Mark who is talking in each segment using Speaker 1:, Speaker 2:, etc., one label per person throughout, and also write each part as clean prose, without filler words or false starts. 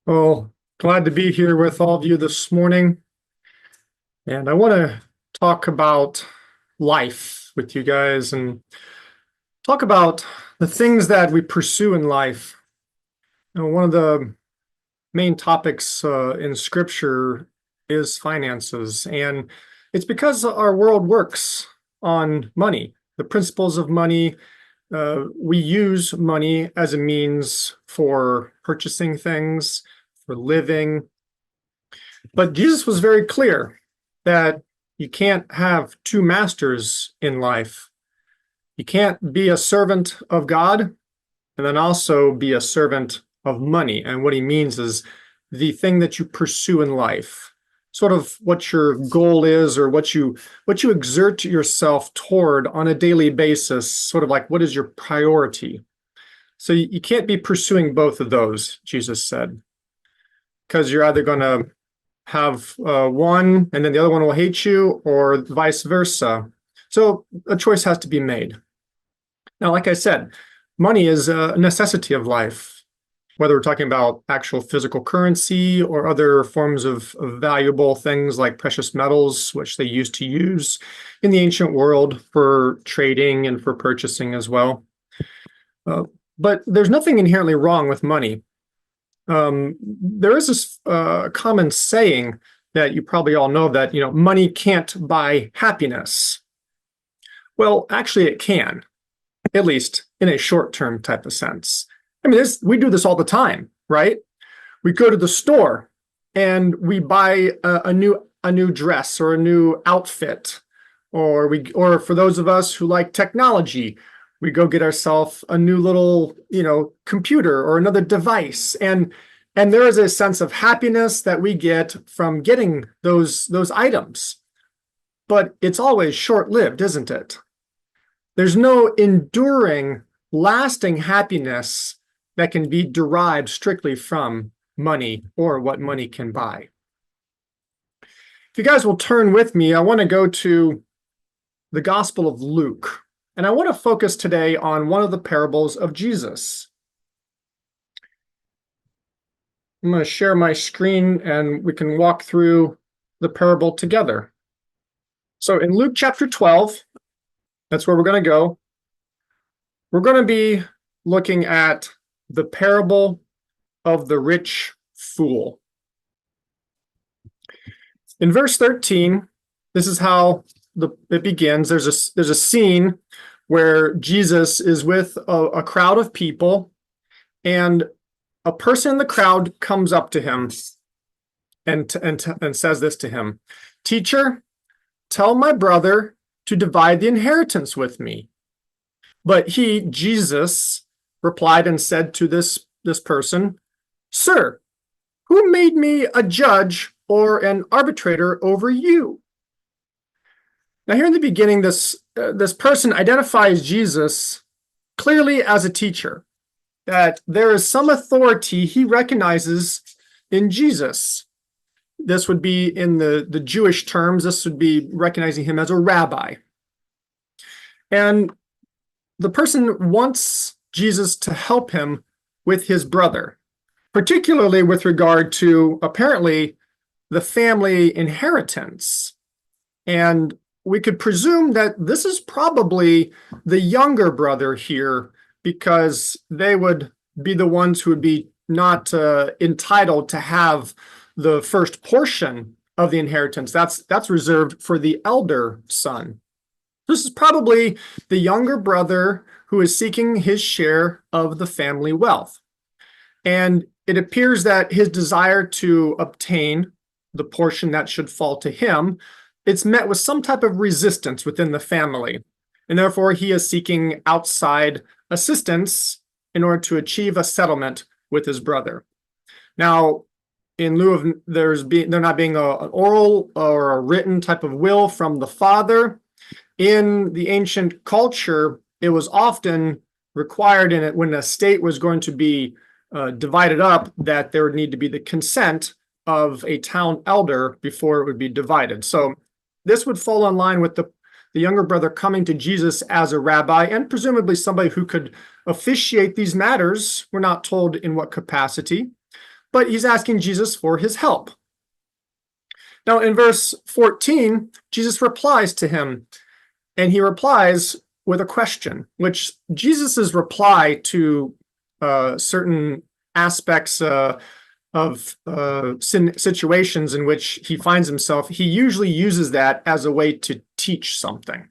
Speaker 1: Well, glad to be here with all of you this morning. And I want to talk about life with you guys and talk about the things that we pursue in life. One of the main topics in scripture is finances. And it's because our world works on money, the principles of money. We use money as a means for purchasing things, for living. But Jesus was very clear that you can't have two masters in life. You can't be a servant of God and then also be a servant of money. And what he means is the thing that you pursue in life, sort of what your goal is or what you exert yourself toward on a daily basis, sort of like what is your priority. So you can't be pursuing both of those, Jesus said, because you're either going to have one and then the other one will hate you, or vice versa. So a choice has to be made. Now, like I said, money is a necessity of life, whether we're talking about actual physical currency or other forms of valuable things like precious metals, which they used to use in the ancient world for trading and for purchasing as well. But there's nothing inherently wrong with money. There is this common saying that you probably all know that, money can't buy happiness. Well, actually it can, at least in a short-term type of sense. I mean, we do this all the time, right? We go to the store and we buy a new dress or a new outfit, or for those of us who like technology, we go get ourselves a new little, computer or another device. And there is a sense of happiness that we get from getting those items. But it's always short-lived, isn't it? There's no enduring, lasting happiness that can be derived strictly from money or what money can buy. If you guys will turn with me, I want to go to the Gospel of Luke. And I want to focus today on one of the parables of Jesus. I'm going to share my screen and we can walk through the parable together. So in Luke chapter 12, that's where we're going to go. We're going to be looking at the parable of the rich fool. In verse 13, this is how it begins. There's a scene where Jesus is with a crowd of people, and a person in the crowd comes up to him and says this to him: "Teacher, tell my brother to divide the inheritance with me." But he, Jesus, replied and said to this person, "Sir, who made me a judge or an arbitrator over you?" Now, here in the beginning, this person identifies Jesus clearly as a teacher, that there is some authority he recognizes in Jesus. This would be in the Jewish terms, this would be recognizing him as a rabbi. And the person wants Jesus to help him with his brother, particularly with regard to apparently the family inheritance. And we could presume that this is probably the younger brother here, because they would be the ones who would be not entitled to have the first portion of the inheritance. That's reserved for the elder son. This is probably the younger brother who is seeking his share of the family wealth. And it appears that his desire to obtain the portion that should fall to him, it's met with some type of resistance within the family. And therefore, he is seeking outside assistance in order to achieve a settlement with his brother. Now, in lieu of there not being an oral or a written type of will from the father, in the ancient culture, it was often required in it when a estate was going to be divided up, that there would need to be the consent of a town elder before it would be divided. So this would fall in line with the younger brother coming to Jesus as a rabbi, and presumably somebody who could officiate these matters. We're not told in what capacity, but he's asking Jesus for his help. Now, in verse 14, Jesus replies to him, and he replies with a question, which Jesus's reply to certain aspects of situations in which he finds himself, he usually uses that as a way to teach something.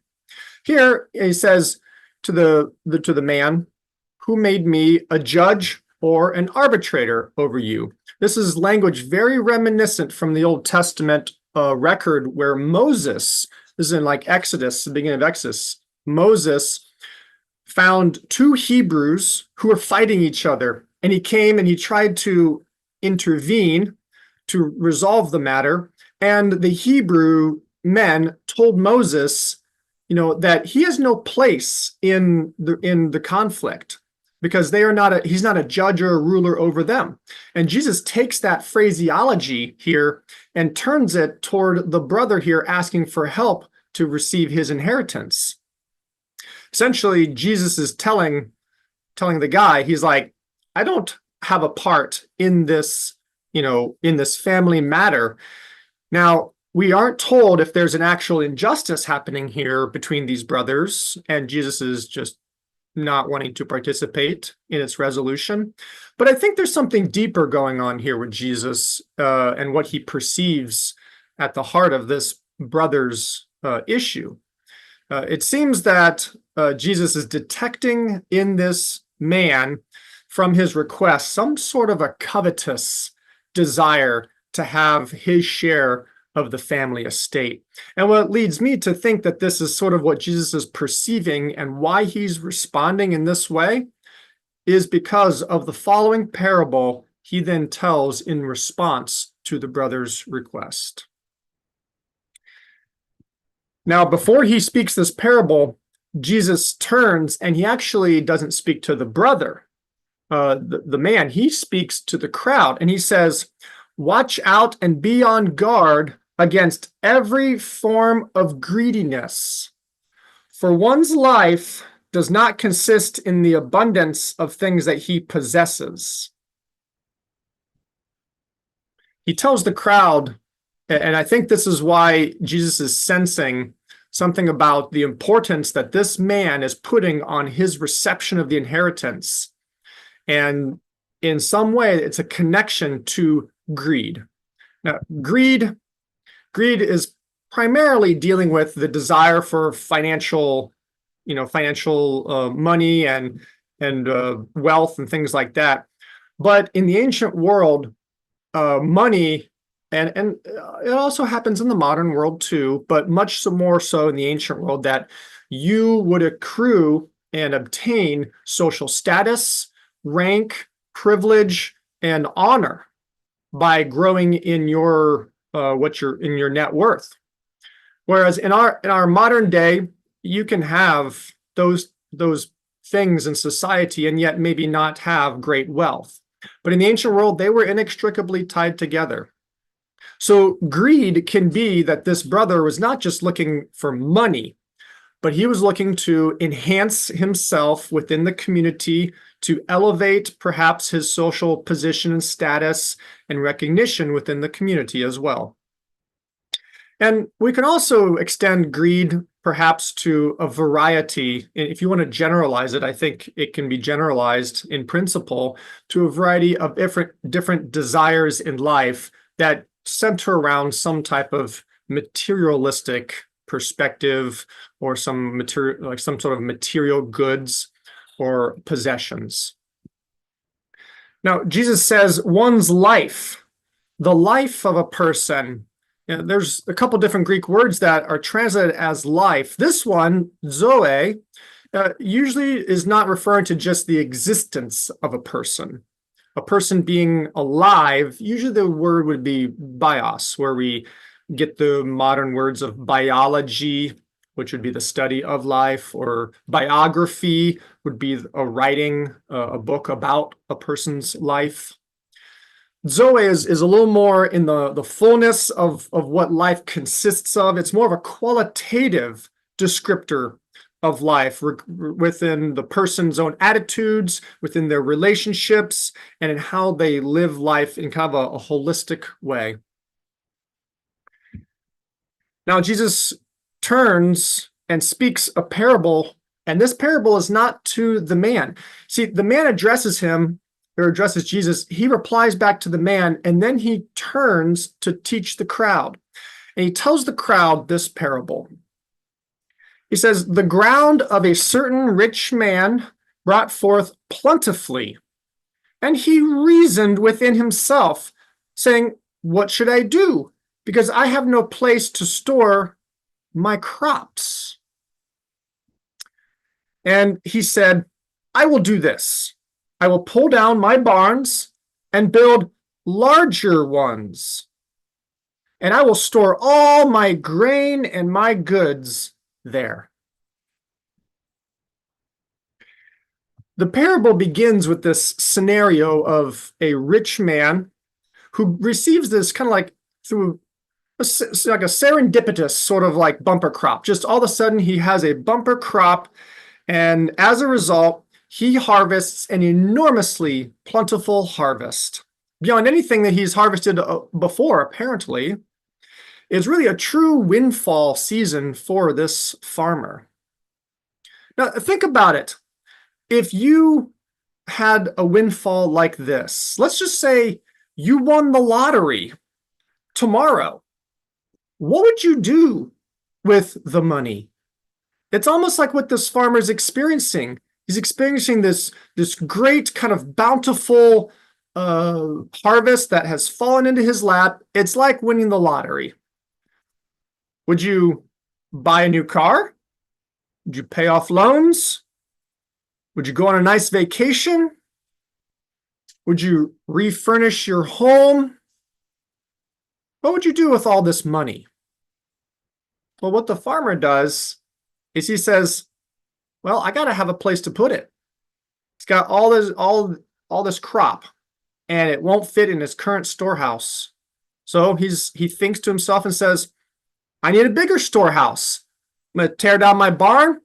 Speaker 1: Here he says to the man, "Who made me a judge or an arbitrator over you?" This is language very reminiscent from the Old Testament record where Moses, this is in like Exodus, the beginning of Exodus, Moses found two Hebrews who were fighting each other, and he came and he tried to intervene to resolve the matter, and the Hebrew men told Moses, that he has no place in the conflict because he's not a judge or a ruler over them. And Jesus takes that phraseology here and turns it toward the brother here asking for help to receive his inheritance. Essentially, Jesus is telling the guy, he's like, I don't have a part in this, in this family matter. Now, we aren't told if there's an actual injustice happening here between these brothers, and Jesus is just not wanting to participate in its resolution. But I think there's something deeper going on here with Jesus and what he perceives at the heart of this brother's issue. It seems that Jesus is detecting in this man, from his request, some sort of a covetous desire to have his share of the family estate. And what leads me to think that this is sort of what Jesus is perceiving and why he's responding in this way is because of the following parable he then tells in response to the brother's request. Now, before he speaks this parable, Jesus turns and he actually doesn't speak to the brother, the man. He speaks to the crowd and he says, "Watch out and be on guard against every form of greediness. For one's life does not consist in the abundance of things that he possesses." He tells the crowd, and I think this is why Jesus is sensing something about the importance that this man is putting on his reception of the inheritance. And in some way, it's a connection to greed. Now, greed is primarily dealing with the desire for financial money and wealth and things like that. But in the ancient world, money, and it also happens in the modern world too, but much more so in the ancient world, that you would accrue and obtain social status, rank, privilege, and honor by growing in your net worth. Whereas in our modern day, you can have those things in society and yet maybe not have great wealth. But in the ancient world, they were inextricably tied together. So greed can be that this brother was not just looking for money, but he was looking to enhance himself within the community, to elevate perhaps his social position and status and recognition within the community as well. And we can also extend greed perhaps to a variety. If you want to generalize it, I think it can be generalized in principle to a variety of different desires in life that center around some type of materialistic perspective or some sort of material goods or possessions. Now, Jesus says one's life, the life of a person. There's a couple different Greek words that are translated as life. This one, zoe, usually is not referring to just the existence of a person being alive. Usually the word would be bios, where we get the modern words of biology, which would be the study of life, or biography would be a book about a person's life. Zoe is a little more in the fullness of what life consists of. It's more of a qualitative descriptor of life, within the person's own attitudes, within their relationships, and in how they live life in kind of a holistic way. Now, Jesus turns and speaks a parable, and this parable is not to the man. See, the man addresses him, or addresses Jesus. He replies back to the man, and then he turns to teach the crowd. And he tells the crowd this parable. He says, "The ground of a certain rich man brought forth plentifully, and he reasoned within himself, saying, 'What should I do? Because I have no place to store my crops.' And he said, 'I will do this. I will pull down my barns and build larger ones, and I will store all my grain and my goods there.'" The parable begins with this scenario of a rich man who receives this kind of like through like a serendipitous sort of like bumper crop. Just all of a sudden he has a bumper crop, and as a result, he harvests an enormously plentiful harvest. Beyond anything that he's harvested before, apparently. It's really a true windfall season for this farmer. Now, think about it. If you had a windfall like this, let's just say you won the lottery tomorrow, what would you do with the money? It's almost like what this farmer is experiencing. He's experiencing this great kind of bountiful harvest that has fallen into his lap. It's like winning the lottery. Would you buy a new car? Would you pay off loans? Would you go on a nice vacation? Would you refurnish your home? What would you do with all this money? Well, what the farmer does is he says, well, I got to have a place to put it. He's got all this crop, and it won't fit in his current storehouse. So he thinks to himself and says, I need a bigger storehouse. I'm going to tear down my barn,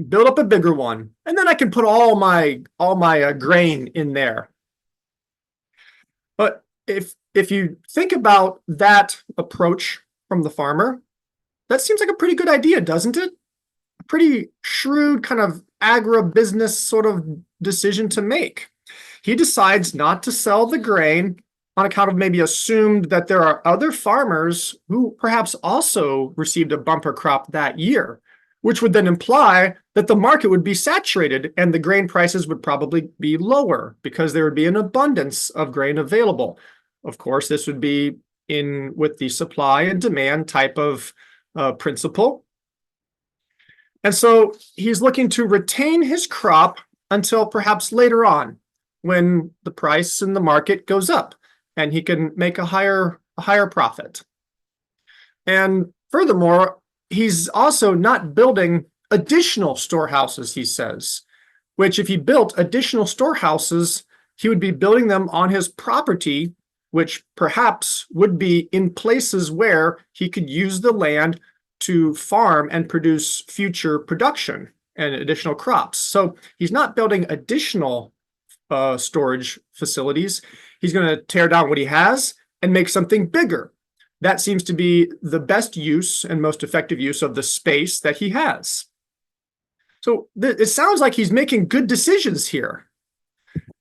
Speaker 1: build up a bigger one, and then I can put all my grain in there. But if you think about that approach from the farmer, that seems like a pretty good idea, doesn't it? A pretty shrewd kind of agribusiness sort of decision to make. He decides not to sell the grain on account of maybe assumed that there are other farmers who perhaps also received a bumper crop that year, which would then imply that the market would be saturated and the grain prices would probably be lower because there would be an abundance of grain available. Of course, this would be in with the supply and demand type of principle. And so he's looking to retain his crop until perhaps later on when the price in the market goes up and he can make a higher profit. And furthermore, he's also not building additional storehouses, he says, which if he built additional storehouses, he would be building them on his property, which perhaps would be in places where he could use the land to farm and produce future production and additional crops. So he's not building additional storage facilities. He's going to tear down what he has and make something bigger. That seems to be the best use and most effective use of the space that he has. So it sounds like he's making good decisions here.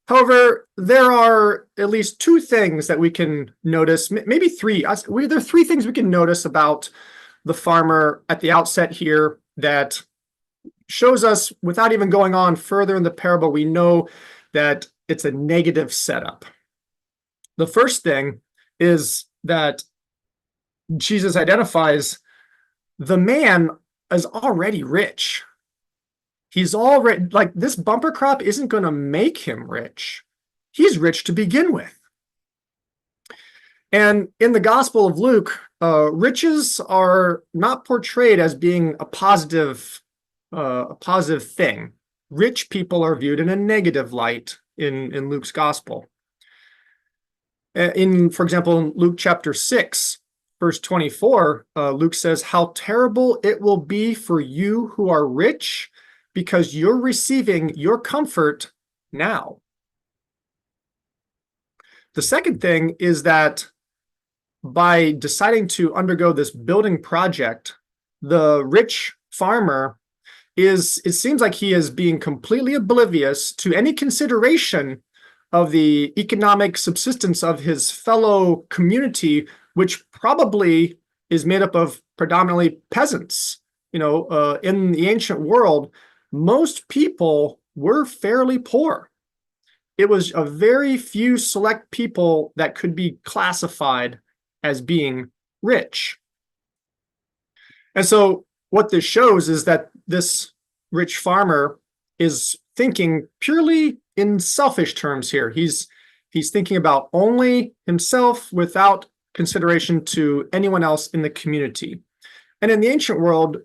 Speaker 1: However, there are at least two things that we can notice, maybe three. There are three things we can notice about the farmer at the outset here that shows us, without even going on further in the parable, we know that it's a negative setup. The first thing is that Jesus identifies the man as already rich. He's already, like, this bumper crop isn't going to make him rich. He's rich to begin with. And in the Gospel of Luke, riches are not portrayed as being a positive thing. Rich people are viewed in a negative light in Luke's Gospel. For example, in Luke chapter 6, verse 24, Luke says, "How terrible it will be for you who are rich, because you're receiving your comfort now." The second thing is that by deciding to undergo this building project, the rich farmer it seems like he is being completely oblivious to any consideration of the economic subsistence of his fellow community, which probably is made up of predominantly peasants. In the ancient world, most people were fairly poor. It was a very few select people that could be classified as being rich. And so what this shows is that this rich farmer is thinking purely in selfish terms here. He's thinking about only himself without consideration to anyone else in the community. And in the ancient world,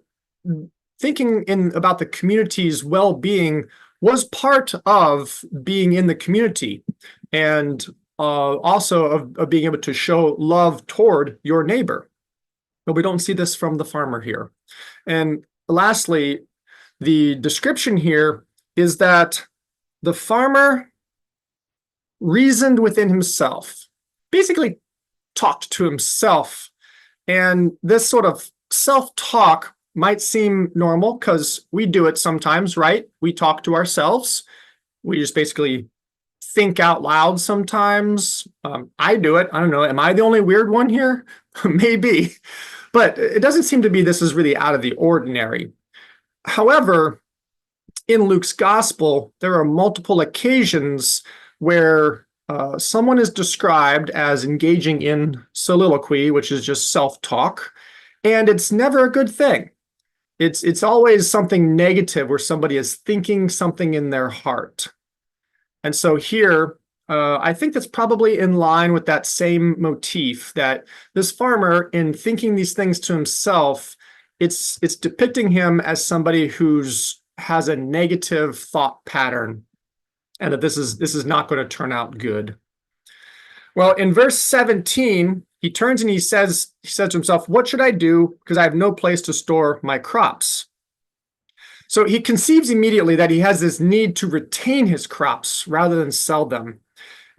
Speaker 1: thinking about the community's well-being was part of being in the community, and also of being able to show love toward your neighbor. But we don't see this from the farmer here. And lastly, the description here is that the farmer reasoned within himself, basically talked to himself. And this sort of self-talk might seem normal because we do it sometimes, right? We talk to ourselves. We just basically think out loud sometimes. I do it. I don't know. Am I the only weird one here? Maybe. But it doesn't seem to be this is really out of the ordinary. However, in Luke's gospel, there are multiple occasions where someone is described as engaging in soliloquy, which is just self-talk, and it's never a good thing. It's always something negative where somebody is thinking something in their heart. And so here, I think that's probably in line with that same motif, that this farmer, in thinking these things to himself, it's depicting him as somebody has a negative thought pattern, and that this is not going to turn out good. Well, in verse 17, he turns and he says to himself, "What should I do? Because I have no place to store my crops." So he conceives immediately that he has this need to retain his crops rather than sell them,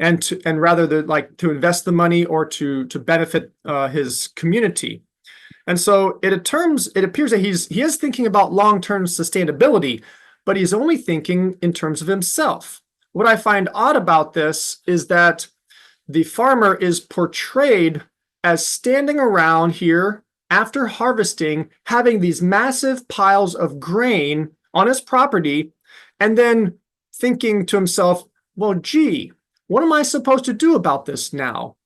Speaker 1: and rather to invest the money or to benefit his community. And so it appears that he is thinking about long-term sustainability, but he's only thinking in terms of himself. What I find odd about this is that the farmer is portrayed as standing around here after harvesting, having these massive piles of grain on his property, and then thinking to himself, well, gee, what am I supposed to do about this now?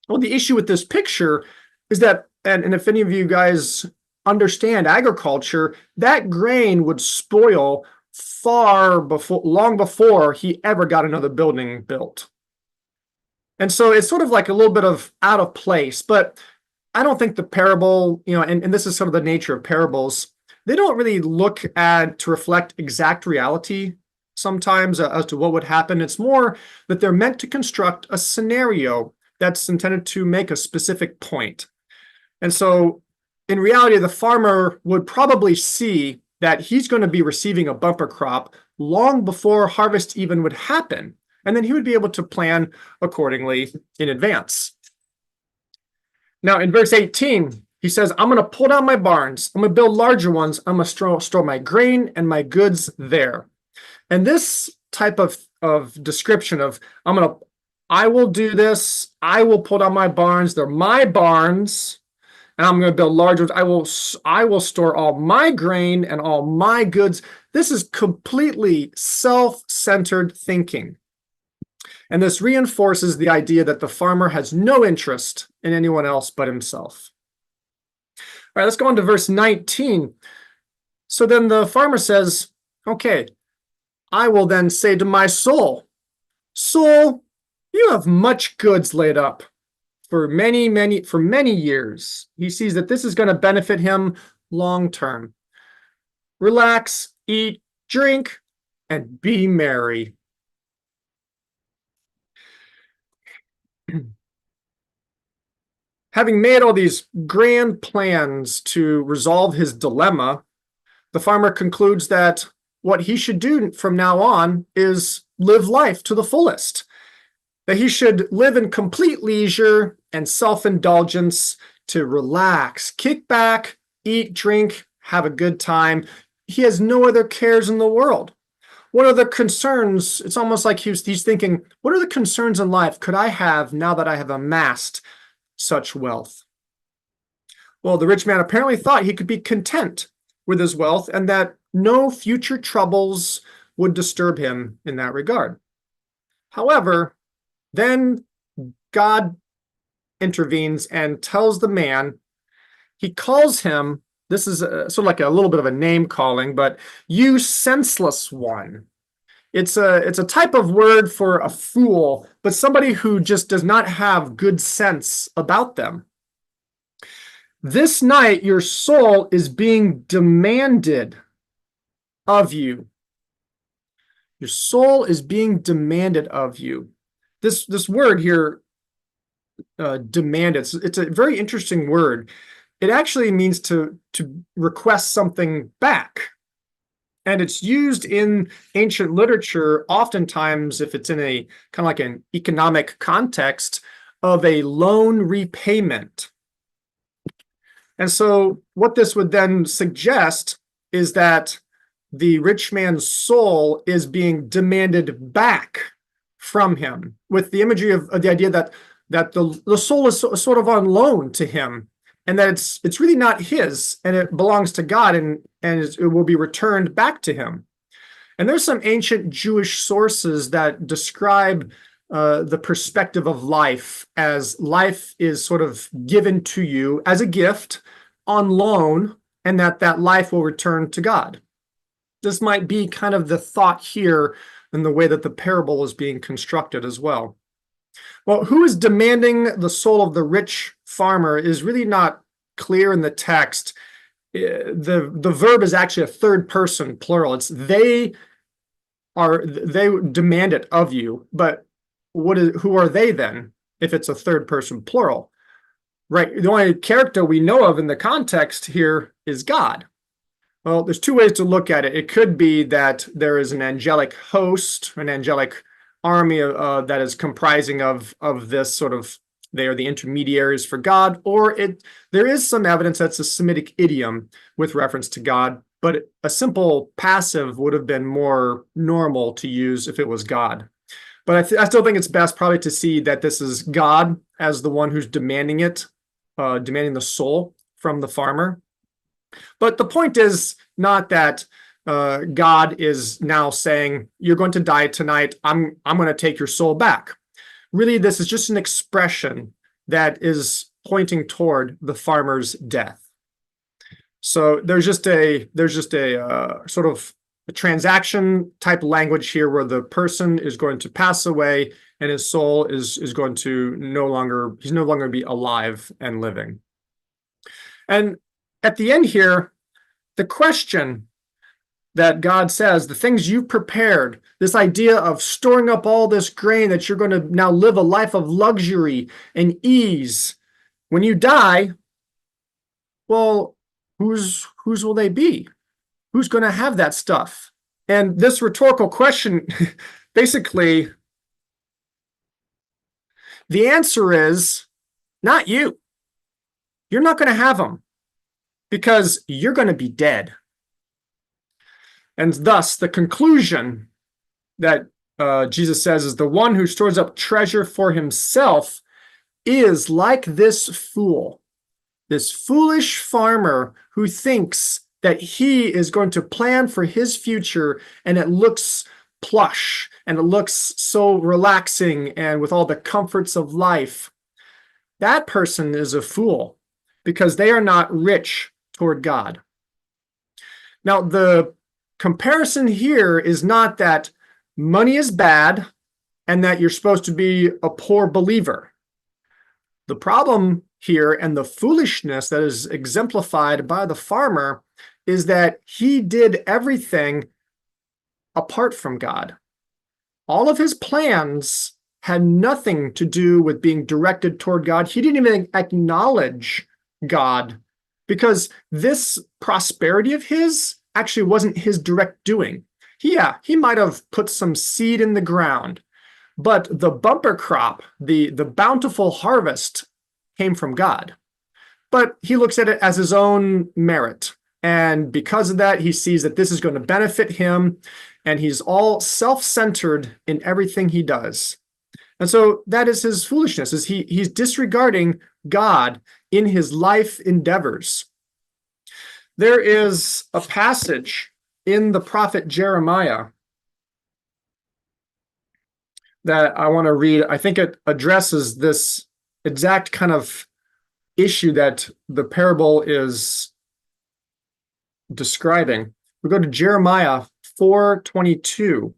Speaker 1: Well, the issue with this picture is that, and if any of you guys understand agriculture, that grain would spoil long before he ever got another building built. And so it's sort of like a little bit of out of place, but I don't think the parable, and this is sort of the nature of parables, they don't really look to reflect exact reality sometimes as to what would happen. It's more that they're meant to construct a scenario that's intended to make a specific point. And so in reality, the farmer would probably see that he's going to be receiving a bumper crop long before harvest even would happen. And then he would be able to plan accordingly in advance. Now, in verse 18, he says, I'm going to pull down my barns. I'm going to build larger ones. I'm going to store my grain and my goods there. And this type of description of, I will do this. I will pull down my barns. They're my barns. And I'm going to build large ones. I will store all my grain and all my goods. This is completely self-centered thinking. And this reinforces the idea that the farmer has no interest in anyone else but himself. All right, let's go on to verse 19. So then the farmer says, okay, I will then say to my soul, soul, you have much goods laid up for many years. He sees that this is going to benefit him long term. Relax, eat, drink, and be merry. Having made all these grand plans to resolve his dilemma, the farmer concludes that what he should do from now on is live life to the fullest, that he should live in complete leisure and self-indulgence to relax, kick back, eat, drink, have a good time. He has no other cares in the world. What are the concerns? It's almost like he's thinking, what are the concerns in life could I have now that I have amassed such wealth? Well, the rich man apparently thought he could be content with his wealth and that no future troubles would disturb him in that regard. However, then God intervenes and tells the man, he calls him, this is sort of like a little bit of a name calling, but you senseless one. It's a type of word for a fool, but somebody who just does not have good sense about them. This night, your soul is being demanded of you. Your soul is being demanded of you. This word here, demanded, it's a very interesting word. It actually means to request something back. And it's used in ancient literature, oftentimes, if it's in a kind of like an economic context, of a loan repayment. And so what this would then suggest is that the rich man's soul is being demanded back from him, with the imagery of the idea that the soul is sort of on loan to him, and that it's really not his, and it belongs to God, and it will be returned back to him. And there's some ancient Jewish sources that describe the perspective of life as life is sort of given to you as a gift on loan, and that life will return to God. This might be kind of the thought here in the way that the parable is being constructed as well. Well, who is demanding the soul of the rich farmer is really not clear in the text. The verb is actually a third person plural. It's they demand it of you, but who are they then if it's a third person plural? Right, the only character we know of in the context here is God. Well, there's two ways to look at it. It could be that there is an angelic host, an angelic army that is comprising of this sort of, they are the intermediaries for God, or there is some evidence that's a Semitic idiom with reference to God, but a simple passive would have been more normal to use if it was God. But I still think it's best probably to see that this is God as the one who's demanding it, demanding the soul from the farmer. But the point is not that God is now saying, you're going to die tonight, I'm going to take your soul back. Really, this is just an expression that is pointing toward the farmer's death. So there's just a sort of a transaction type language here where the person is going to pass away and his soul is going to he's no longer be alive and living. And at the end here, the question that God says, the things you prepared, this idea of storing up all this grain that you're going to now live a life of luxury and ease. When you die, well, whose will they be? Who's going to have that stuff? And this rhetorical question, basically, the answer is not you. You're not going to have them because you're going to be dead. And thus, the conclusion that Jesus says is the one who stores up treasure for himself is like this fool, this foolish farmer who thinks that he is going to plan for his future, and it looks plush, and it looks so relaxing, and with all the comforts of life. That person is a fool, because they are not rich toward God. Now, the comparison here is not that money is bad and that you're supposed to be a poor believer. The problem here and the foolishness that is exemplified by the farmer is that he did everything apart from God. All of his plans had nothing to do with being directed toward God. He didn't even acknowledge God because this prosperity of his actually wasn't his direct doing. He might have put some seed in the ground, but the bumper crop, the bountiful harvest came from God. But he looks at it as his own merit. And because of that, he sees that this is going to benefit him, and he's all self-centered in everything he does. And so that is his foolishness, is he's disregarding God in his life endeavors. There is a passage in the prophet Jeremiah that I want to read. I think it addresses this exact kind of issue that the parable is describing. We go to Jeremiah 4:22.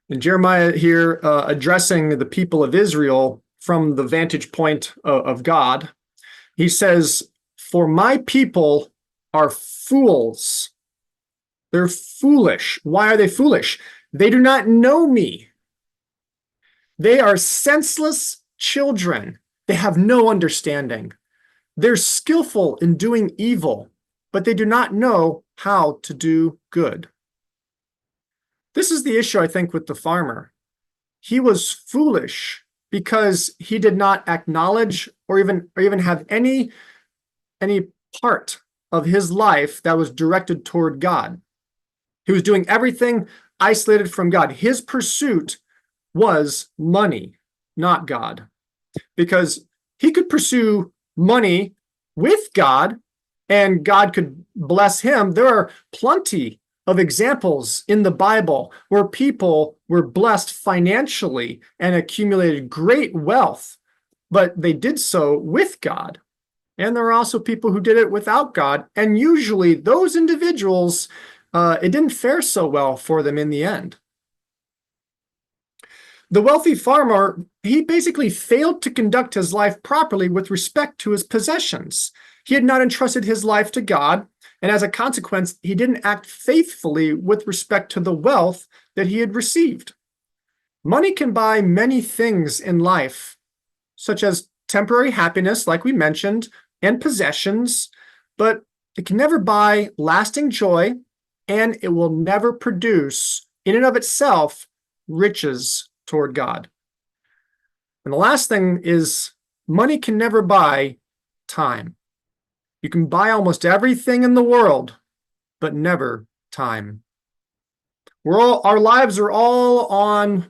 Speaker 1: And Jeremiah here addressing the people of Israel from the vantage point of God. He says, "For my people are fools." They're foolish. Why are they foolish? They do not know me. They are senseless children. They have no understanding. They're skillful in doing evil, but they do not know how to do good. This is the issue, I think, with the farmer. He was foolish because he did not acknowledge or even have any part of his life that was directed toward God. He was doing everything isolated from God. His pursuit was money, not God, because he could pursue money with God and God could bless him. There are plenty of examples in the Bible where people were blessed financially and accumulated great wealth, but they did so with God. And there are also people who did it without God. And usually those individuals, it didn't fare so well for them in the end. The wealthy farmer, he basically failed to conduct his life properly with respect to his possessions. He had not entrusted his life to God, and as a consequence, he didn't act faithfully with respect to the wealth that he had received. Money can buy many things in life, such as temporary happiness, like we mentioned, and possessions, but it can never buy lasting joy, and it will never produce, in and of itself, riches toward God. And the last thing is, money can never buy time. You can buy almost everything in the world, but never time. Our lives are all on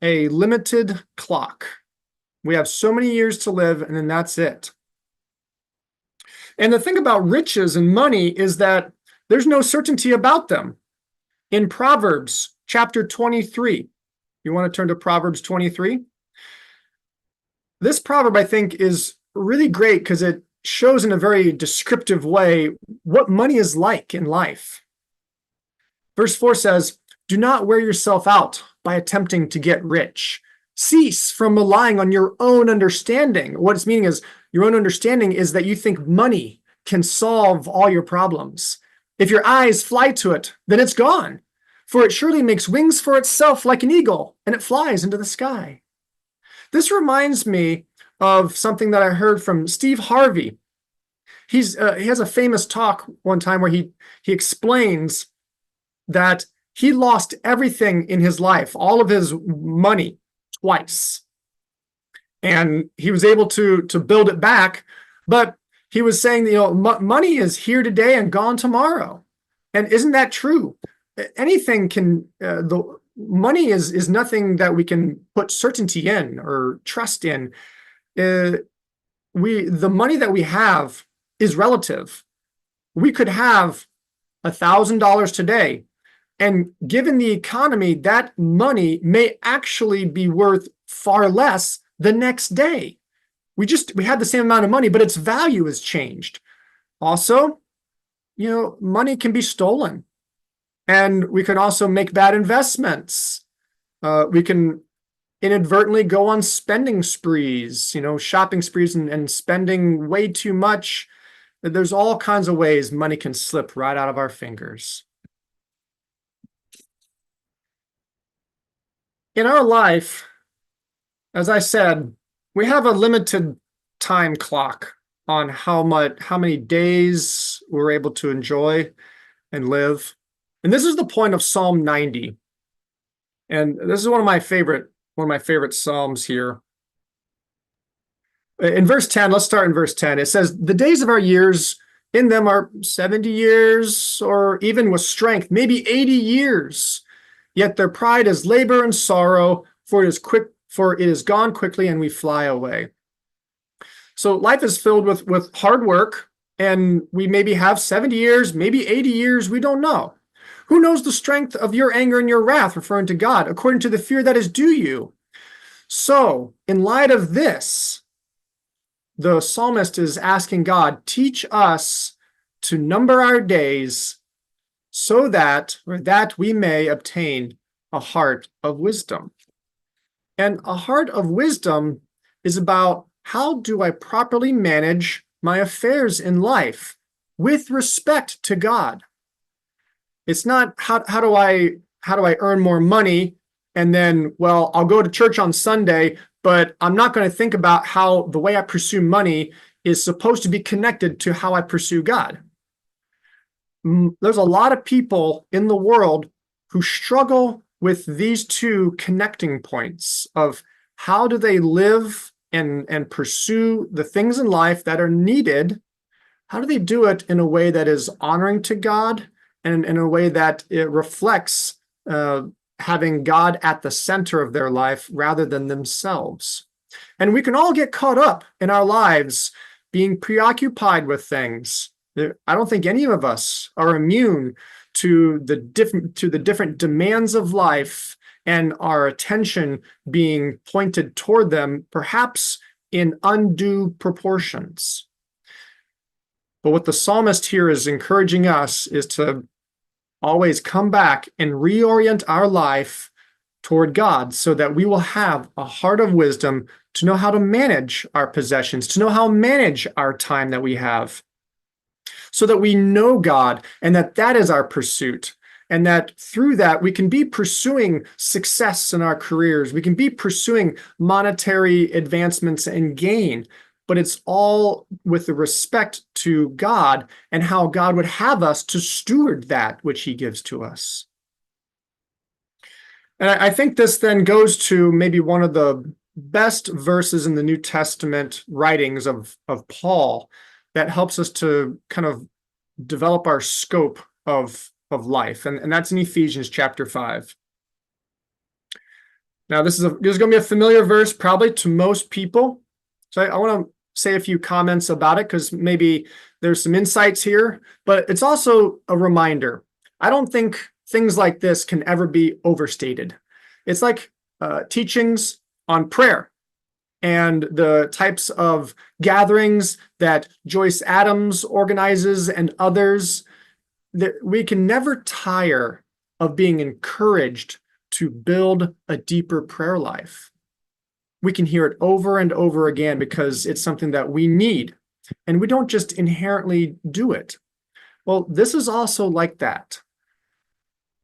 Speaker 1: a limited clock. We have so many years to live, and then that's it. And the thing about riches and money is that there's no certainty about them. In Proverbs chapter 23, you want to turn to Proverbs 23? This proverb, I think, is really great because it shows in a very descriptive way what money is like in life. Verse 4 says, "Do not wear yourself out by attempting to get rich. Cease from relying on your own understanding." What it's meaning is your own understanding is that you think money can solve all your problems. If your eyes fly to it, then it's gone. For it surely makes wings for itself like an eagle, and it flies into the sky. This reminds me of something that I heard from Steve Harvey. He has a famous talk one time where he explains that he lost everything in his life, all of his money, twice. And he was able to build it back, but he was saying that, money is here today and gone tomorrow. And isn't that true? Anything can, the money is nothing that we can put certainty in or trust in. The money that we have is relative. We could have $1,000 today, and given the economy, that money may actually be worth far less the next day. We had the same amount of money, but its value has changed. Also, money can be stolen, and we can also make bad investments. We can inadvertently go on spending sprees, shopping sprees and spending way too much. There's all kinds of ways money can slip right out of our fingers. In our life, as I said, we have a limited time clock on how many days we're able to enjoy and live. And this is the point of Psalm 90. And this is one of my favorite Psalms here. In verse 10, let's start in verse 10. It says, "The days of our years in them are 70 years, or even with strength, maybe 80 years. Yet their pride is labor and sorrow, for it is gone quickly, and we fly away." So life is filled with hard work, and we maybe have 70 years, maybe 80 years, we don't know. Who knows the strength of your anger and your wrath, referring to God, according to the fear that is due you? So, in light of this, the psalmist is asking God, teach us to number our days so that we may obtain a heart of wisdom. And a heart of wisdom is about, how do I properly manage my affairs in life with respect to God? It's not how do I earn more money, and then, well, I'll go to church on Sunday, but I'm not going to think about how the way I pursue money is supposed to be connected to how I pursue God. There's a lot of people in the world who struggle with these two connecting points of how do they live and pursue the things in life that are needed. How do they do it in a way that is honoring to God and in a way that it reflects having God at the center of their life rather than themselves? And we can all get caught up in our lives being preoccupied with things. I don't think any of us are immune to the different demands of life and our attention being pointed toward them, perhaps in undue proportions. But what the psalmist here is encouraging us is to always come back and reorient our life toward God so that we will have a heart of wisdom to know how to manage our possessions, to know how to manage our time that we have, so that we know God and that is our pursuit. And that through that, we can be pursuing success in our careers. We can be pursuing monetary advancements and gain, but it's all with the respect to God and how God would have us to steward that which he gives to us. And I think this then goes to maybe one of the best verses in the New Testament writings of Paul that helps us to kind of develop our scope of life. And that's in Ephesians chapter 5. Now, this is going to be a familiar verse probably to most people. So I want to say a few comments about it because maybe there's some insights here, but it's also a reminder. I don't think things like this can ever be overstated. It's like teachings on prayer and the types of gatherings that Joyce Adams organizes and others, that we can never tire of being encouraged to build a deeper prayer life. We can hear it over and over again because it's something that we need, and we don't just inherently do it. Well, this is also like that.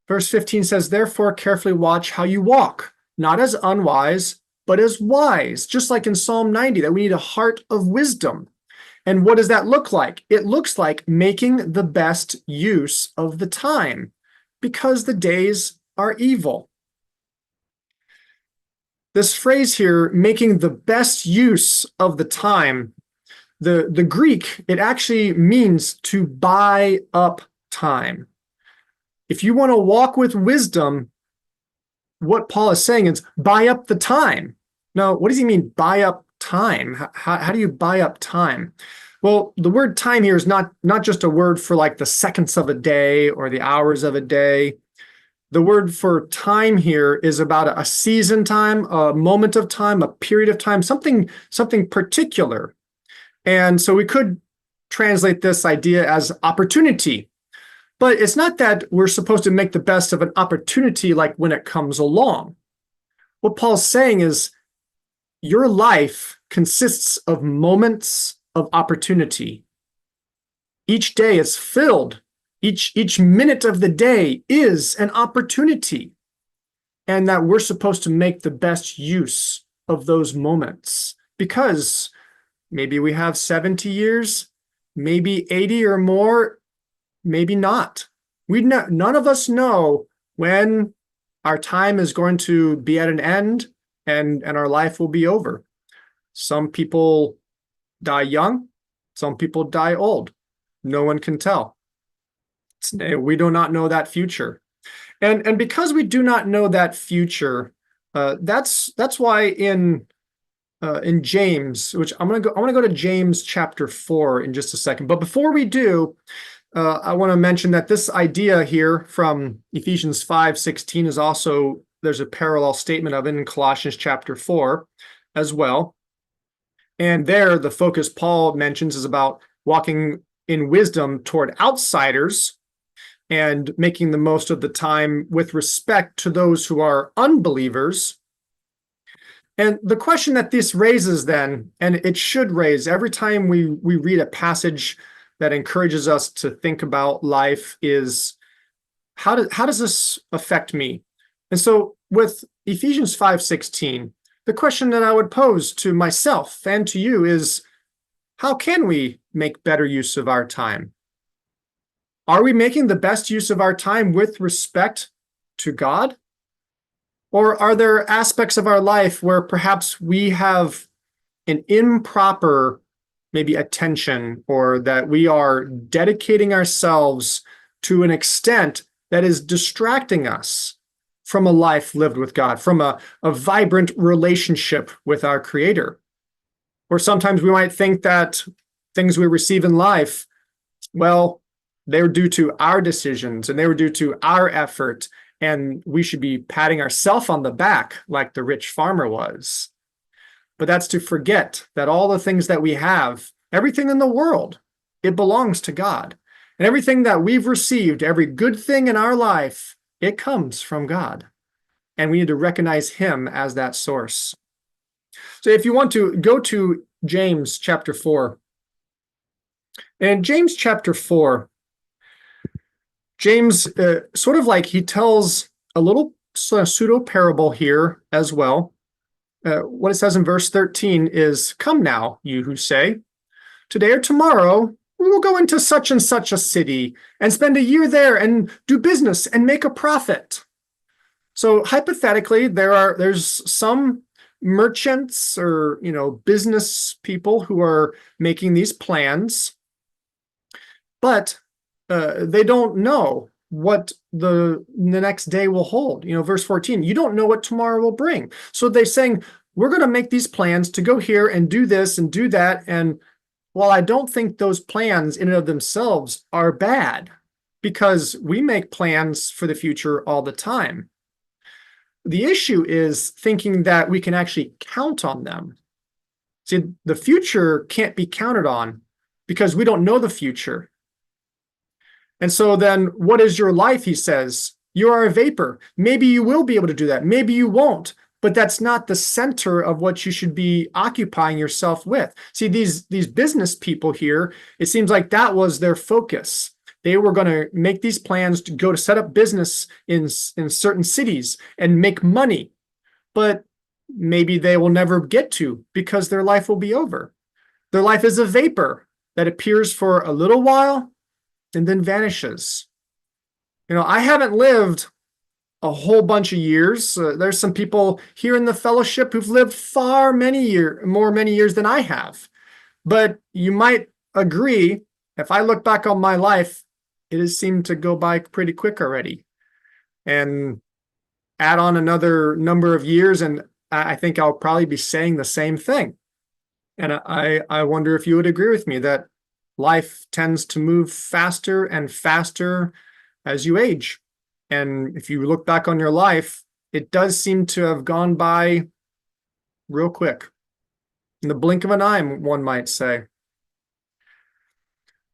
Speaker 1: Verse 15 says, "Therefore carefully watch how you walk, not as unwise, but as wise," just like in Psalm 90, that we need a heart of wisdom. And what does that look like? It looks like making the best use of the time because the days are evil. This phrase here, making the best use of the time, the Greek, it actually means to buy up time. If you want to walk with wisdom, what Paul is saying is buy up the time. Now, what does he mean, buy up time? How do you buy up time? Well, the word time here is not just a word for like the seconds of a day or the hours of a day. The word for time here is about a season time, a moment of time, a period of time, something particular. And so we could translate this idea as opportunity. But it's not that we're supposed to make the best of an opportunity like when it comes along. What Paul's saying is your life consists of moments of opportunity. Each day is filled. Each minute of the day is an opportunity, and that we're supposed to make the best use of those moments, because maybe we have 70 years, maybe 80 or more, maybe not. None of us know when our time is going to be at an end and our life will be over. Some people die young, some people die old. No one can tell. We do not know that future. And because we do not know that future, that's why in James, which I'm gonna go to James chapter 4 in just a second. But before we do, I want to mention that this idea here from Ephesians 5:16 is also, there's a parallel statement of it in Colossians chapter 4 as well. And there, the focus Paul mentions is about walking in wisdom toward outsiders and making the most of the time with respect to those who are unbelievers. And the question that this raises then, and it should raise every time we read a passage that encourages us to think about life, is how does this affect me? And so with Ephesians 5:16, the question that I would pose to myself and to you is, how can we make better use of our time? Are we making the best use of our time with respect to God? Or are there aspects of our life where perhaps we have an improper, maybe attention, or that we are dedicating ourselves to an extent that is distracting us from a life lived with God, from a vibrant relationship with our Creator? Or sometimes we might think that things we receive in life, well, they're due to our decisions and they were due to our effort, and we should be patting ourselves on the back like the rich farmer was. But that's to forget that all the things that we have, everything in the world, it belongs to God. And everything that we've received, every good thing in our life, it comes from God. And we need to recognize Him as that source. So if you want to go to James chapter 4. And James chapter 4, James, sort of like he tells a little pseudo parable here as well. What it says in verse 13 is, "Come now, you who say, today or tomorrow we will go into such and such a city and spend a year there and do business and make a profit." So hypothetically, there's some merchants or business people who are making these plans, but they don't know what the next day will hold. Verse 14, you don't know what tomorrow will bring. So they're saying, we're going to make these plans to go here and do this and do that. And while I don't think those plans in and of themselves are bad, because we make plans for the future all the time, the issue is thinking that we can actually count on them. See, the future can't be counted on because we don't know the future. And so then what is your life, he says? You are a vapor. Maybe you will be able to do that. Maybe you won't. But that's not the center of what you should be occupying yourself with. See, these business people here, it seems like that was their focus. They were going to make these plans to go to set up business in certain cities and make money. But maybe they will never get to, because their life will be over. Their life is a vapor that appears for a little while and then vanishes. I haven't lived a whole bunch of years. There's some people here in the fellowship who've lived many years than I have. But you might agree, if I look back on my life, it has seemed to go by pretty quick already. And add on another number of years, and I think I'll probably be saying the same thing. And I wonder if you would agree with me that life tends to move faster and faster as you age. And if you look back on your life, it does seem to have gone by real quick. In the blink of an eye, one might say.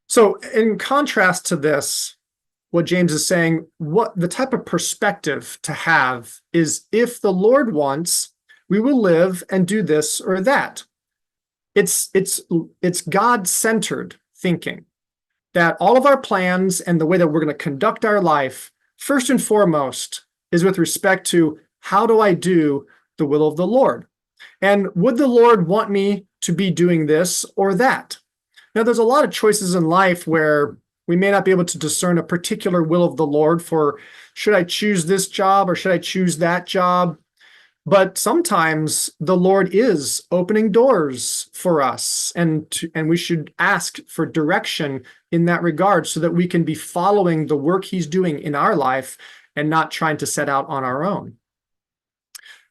Speaker 1: So in contrast to this, what James is saying, what the type of perspective to have is, if the Lord wants, we will live and do this or that. It's God-centered thinking, that all of our plans and the way that we're going to conduct our life, first and foremost, is with respect to, how do I do the will of the Lord? And would the Lord want me to be doing this or that? Now, there's a lot of choices in life where we may not be able to discern a particular will of the Lord for should I choose this job or should I choose that job? But sometimes the Lord is opening doors for us, and we should ask for direction in that regard so that we can be following the work He's doing in our life and not trying to set out on our own.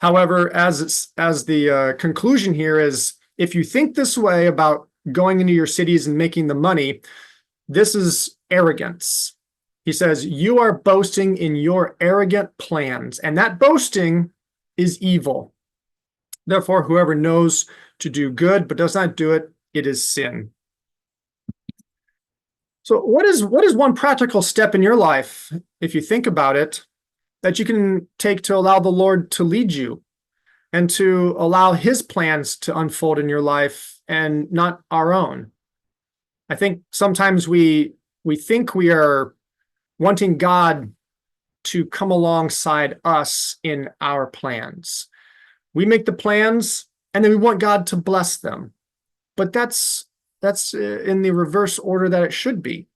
Speaker 1: However, as the conclusion here is, if you think this way about going into your cities and making the money, this is arrogance. He says, you are boasting in your arrogant plans, and that boasting is evil. Therefore, whoever knows to do good but does not do it, it is sin. So what is one practical step in your life, if you think about it, that you can take to allow the Lord to lead you and to allow His plans to unfold in your life and not our own? I think sometimes we think we are wanting God to come alongside us in our plans. We make the plans and then we want God to bless them. But that's in the reverse order that it should be.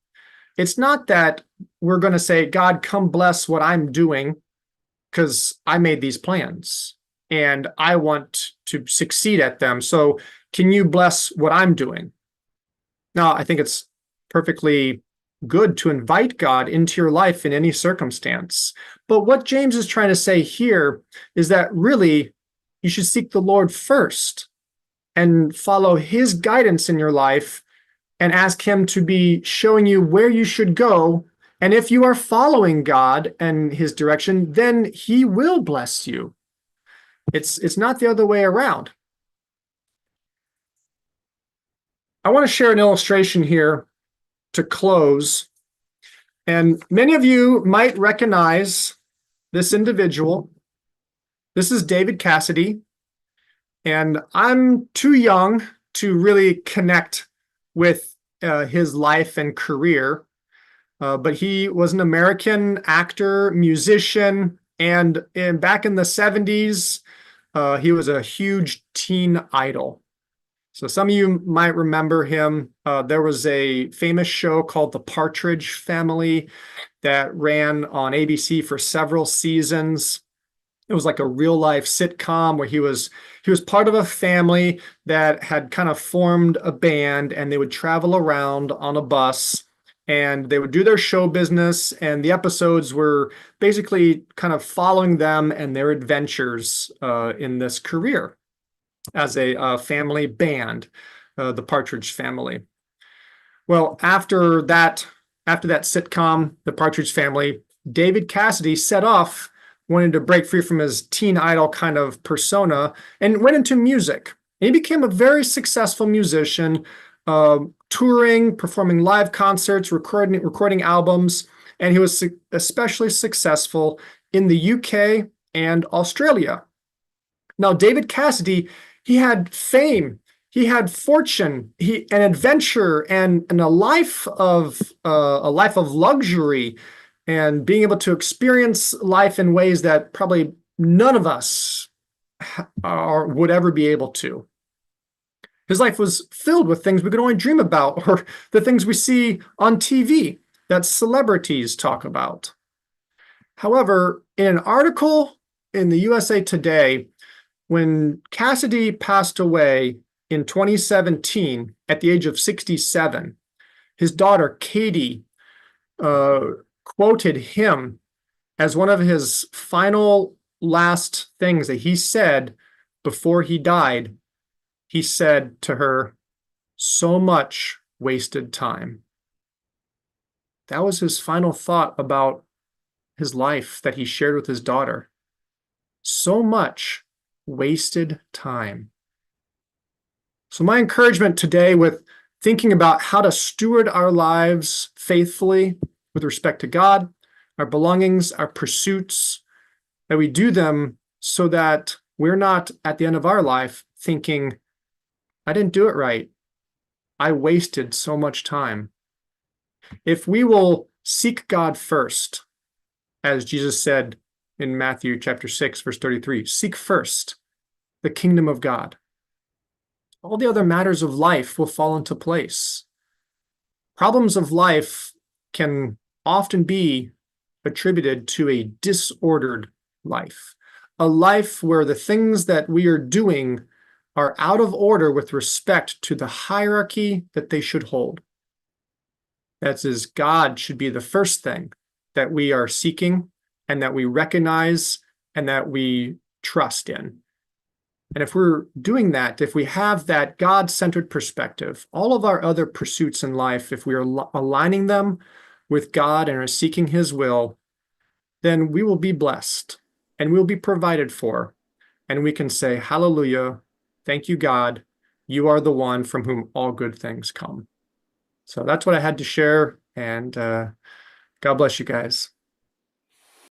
Speaker 1: It's not that we're going to say, God, come bless what I'm doing because I made these plans and I want to succeed at them. So can you bless what I'm doing? Now, I think it's perfectly good to invite God into your life in any circumstance. But what James is trying to say here is that really you should seek the Lord first and follow His guidance in your life and ask Him to be showing you where you should go. And if you are following God and His direction, then He will bless you. It's not the other way around. I want to share an illustration here to close. And many of you might recognize this individual. This is David Cassidy. And I'm too young to really connect with his life and career. But he was an American actor, musician, and back in the 70s, he was a huge teen idol. So some of you might remember him. There was a famous show called The Partridge Family that ran on ABC for several seasons. It was like a real life sitcom where he was part of a family that had kind of formed a band, and they would travel around on a bus and they would do their show business, and the episodes were basically kind of following them and their adventures in this career as a family band, the Partridge Family. Well, after that sitcom, The Partridge Family, David Cassidy set off, wanted to break free from his teen idol kind of persona, and went into music. And he became a very successful musician, touring, performing live concerts, recording albums, and he was especially successful in the UK and Australia. Now, David Cassidy, he had fame, he had fortune, an adventure, and a life of luxury, and being able to experience life in ways that probably none of us would ever be able to. His life was filled with things we could only dream about, or the things we see on TV that celebrities talk about. However, in an article in the USA Today, when Cassidy passed away in 2017 at the age of 67, his daughter Katie quoted him as one of his final last things that he said before he died. He said to her, "So much wasted time." That was his final thought about his life that he shared with his daughter. So much wasted time. So my encouragement today with thinking about how to steward our lives faithfully with respect to God, our belongings, our pursuits, that we do them so that we're not at the end of our life thinking, I didn't do it right. I wasted so much time. If we will seek God first, as Jesus said in Matthew chapter 6, verse 33, seek first the kingdom of God. All the other matters of life will fall into place. Problems of life can often be attributed to a disordered life, a life where the things that we are doing are out of order with respect to the hierarchy that they should hold. That is, God should be the first thing that we are seeking and that we recognize and that we trust in. And if we're doing that, if we have that God-centered perspective, all of our other pursuits in life, if we are aligning them with God and are seeking His will, then we will be blessed and we'll be provided for. And we can say, hallelujah, thank you, God. You are the one from whom all good things come. So that's what I had to share. And God bless you guys.